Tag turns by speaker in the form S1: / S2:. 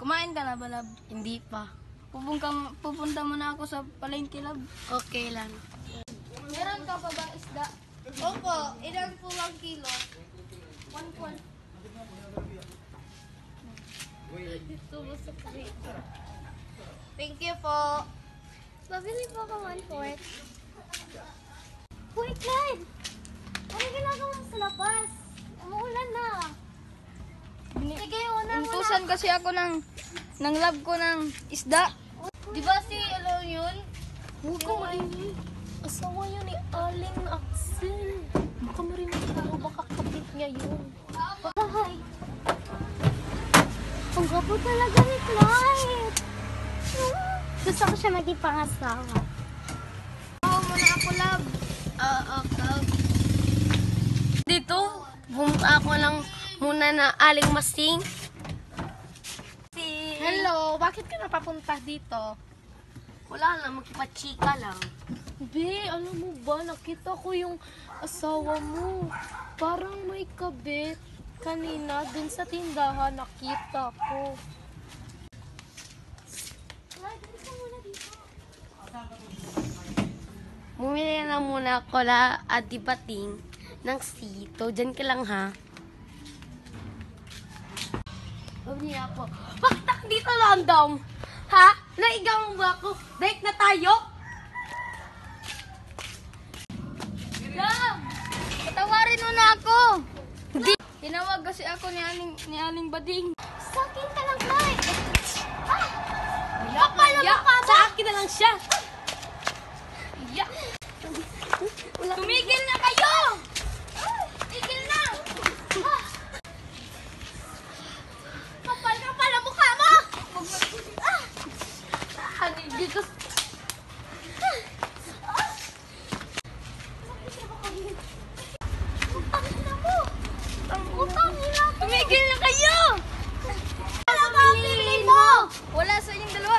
S1: Kumain ka na ba, love?
S2: Hindi pa.
S1: Pupunta muna ako sa palengke, love.
S2: Okay lang.
S1: Meron ka pa ba isda?
S3: Opo, ilan po ang kilo?
S1: 1
S3: Thank you po.
S4: Babili po ako 1/4. Uy, Clyde! Ano ginagawa mo sa labas? Umuulan na. Sige, una mo na.
S1: Intusan kasi ako ng love ko ng isda.
S3: Di ba si ano yun?
S2: Huwag kang maingay. Asawa yun ni Aling Axel. Baka marinig ako, baka kapit niya yun.
S4: Ay. Ang gwapo talaga ni Clyde. Gusto ko siya maging pangasawa.
S1: Oo, muna ako, love.
S2: Dito, pumunta ako lang muna na Aling Masing.
S3: Hello, bakit ka napapunta dito?
S2: Wala lang, magpachika lang.
S5: Be, alam mo ba, nakita ko yung asawa mo. Parang may kabit. Kanina, dun sa tindahan, nakita ko.
S2: Bumili na muna ako la adibating ng sito. Diyan ka lang ha. Bumili ako. Bakit dito London? Ha? Naigaw mo ba ako? Break na tayo?
S1: Love! Patawarin mo na ako! Hindi. Tinawag kasi ako ni Aling Bading.
S4: Sa akin ka lang, Clyde.
S2: Kapal na mukha mo! Sa akin na lang siya!
S1: Yeah. Tumigil na kayo! Tigil na!
S3: Kapal ang mukha mo!
S2: Dito.
S1: Tumigil na kayo!
S4: Ano ba ang pili mo?
S1: Wala sa inyong dalawa.